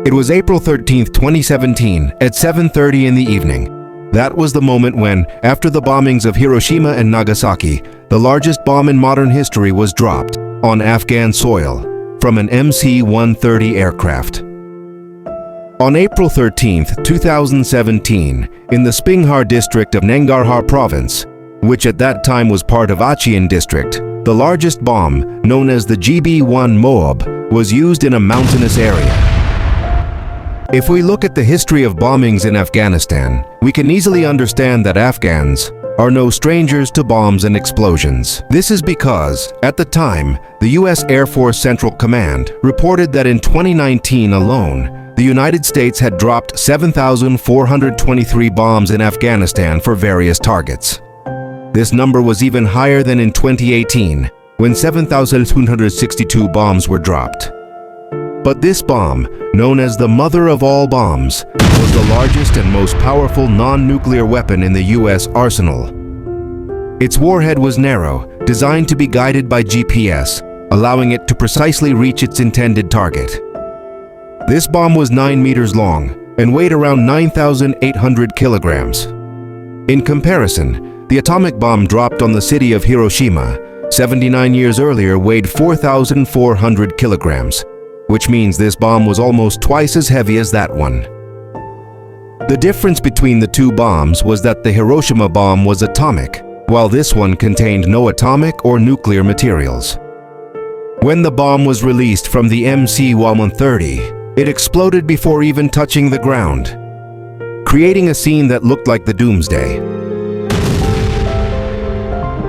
It was April 13, 2017, at 7:30 in the evening. That was the moment when, after the bombings of Hiroshima and Nagasaki, the largest bomb in modern history was dropped on Afghan soil from an MC-130 aircraft. On April 13, 2017, in the Spinghar district of Nangarhar province, which at that time was part of Achian district, the largest bomb, known as the GB-1 Moab, was used in a mountainous area. If we look at the history of bombings in Afghanistan, we can easily understand that Afghans are no strangers to bombs and explosions. This is because, at the time, the U.S. Air Force Central Command reported that in 2019 alone, the United States had dropped 7,423 bombs in Afghanistan for various targets. This number was even higher than in 2018, when 7,262 bombs were dropped. But this bomb, known as the mother of all bombs, was the largest and most powerful non-nuclear weapon in the U.S. arsenal. Its warhead was narrow, designed to be guided by GPS, allowing it to precisely reach its intended target. This bomb was 9 meters long and weighed around 9,800 kilograms. In comparison, the atomic bomb dropped on the city of Hiroshima 79 years earlier weighed 4,400 kilograms, which means this bomb was almost twice as heavy as that one. The difference between the two bombs was that the Hiroshima bomb was atomic, while this one contained no atomic or nuclear materials. When the bomb was released from the MC-130, it exploded before even touching the ground, creating a scene that looked like the doomsday.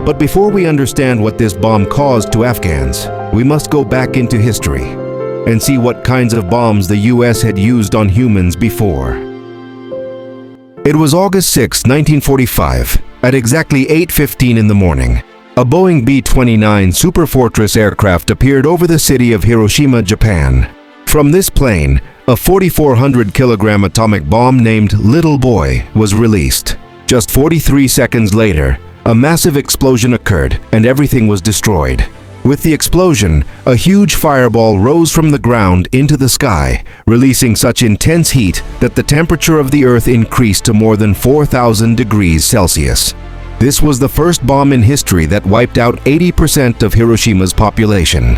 But before we understand what this bomb caused to Afghans, we must go back into history and see what kinds of bombs the US had used on humans before. It was August 6, 1945, at exactly 8:15 in the morning. A Boeing B-29 Superfortress aircraft appeared over the city of Hiroshima, Japan. From this plane, a 4,400-kilogram atomic bomb named Little Boy was released. Just 43 seconds later, a massive explosion occurred and everything was destroyed. With the explosion, a huge fireball rose from the ground into the sky, releasing such intense heat that the temperature of the Earth increased to more than 4,000 degrees Celsius. This was the first bomb in history that wiped out 80% of Hiroshima's population.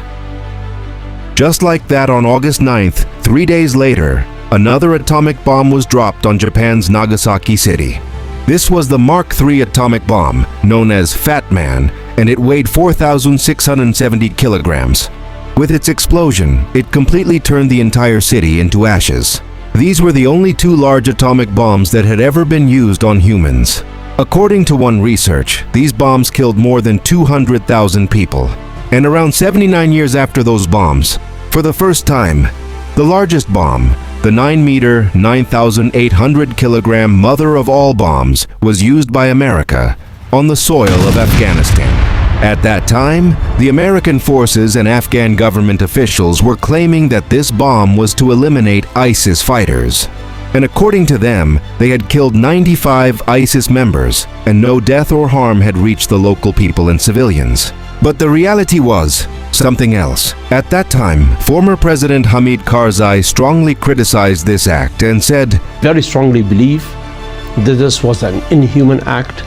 Just like that, on August 9th, 3 days later, another atomic bomb was dropped on Japan's Nagasaki city. This was the Mark III atomic bomb, known as Fat Man, and it weighed 4,670 kilograms. With its explosion, it completely turned the entire city into ashes. These were the only two large atomic bombs that had ever been used on humans. According to one research, these bombs killed more than 200,000 people. And around 79 years after those bombs, for the first time, the largest bomb, the 9-meter, 9,800-kilogram mother of all bombs, was used by America on the soil of Afghanistan. At that time, the American forces and Afghan government officials were claiming that this bomb was to eliminate ISIS fighters. And according to them, they had killed 95 ISIS members, and no death or harm had reached the local people and civilians. But the reality was something else. At that time, former President Hamid Karzai strongly criticized this act and said, "Very strongly believe that this was an inhuman act,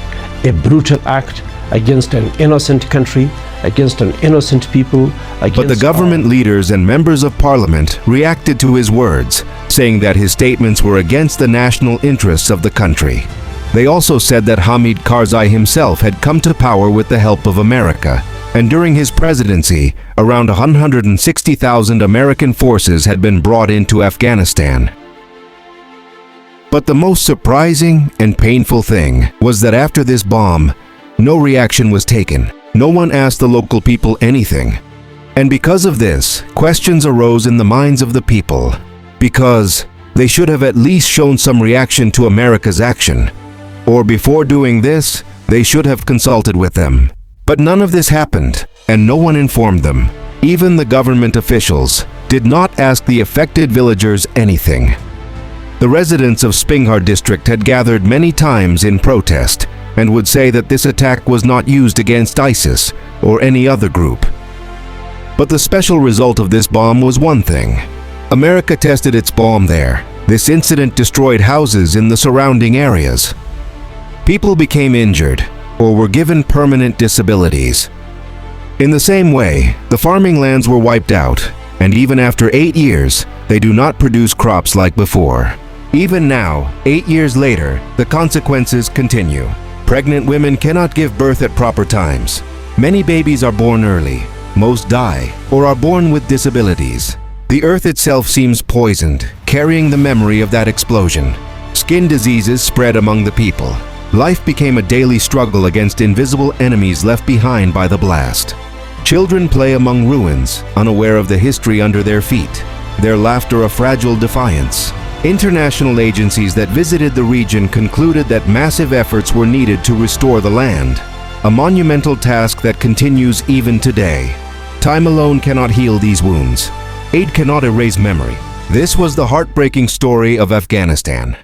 a brutal act against an innocent country, against an innocent people." But the government leaders and members of parliament reacted to his words, saying that his statements were against the national interests of the country. They also said that Hamid Karzai himself had come to power with the help of America, and during his presidency, around 160,000 American forces had been brought into Afghanistan. But the most surprising and painful thing was that after this bomb, no reaction was taken. No one asked the local people anything. And because of this, questions arose in the minds of the people, because they should have at least shown some reaction to America's action. Or before doing this, they should have consulted with them. But none of this happened, and no one informed them. Even the government officials did not ask the affected villagers anything. The residents of Spinghar district had gathered many times in protest and would say that this attack was not used against ISIS or any other group. But the special result of this bomb was one thing. America tested its bomb there. This incident destroyed houses in the surrounding areas. People became injured or were given permanent disabilities. In the same way, the farming lands were wiped out, and even after 8 years, they do not produce crops like before. Even now, 8 years later, the consequences continue. Pregnant women cannot give birth at proper times. Many babies are born early, most die, or are born with disabilities. The earth itself seems poisoned, carrying the memory of that explosion. Skin diseases spread among the people. Life became a daily struggle against invisible enemies left behind by the blast. Children play among ruins, unaware of the history under their feet, their laughter a fragile defiance. International agencies that visited the region concluded that massive efforts were needed to restore the land, a monumental task that continues even today. Time alone cannot heal these wounds. Aid cannot erase memory. This was the heartbreaking story of Afghanistan.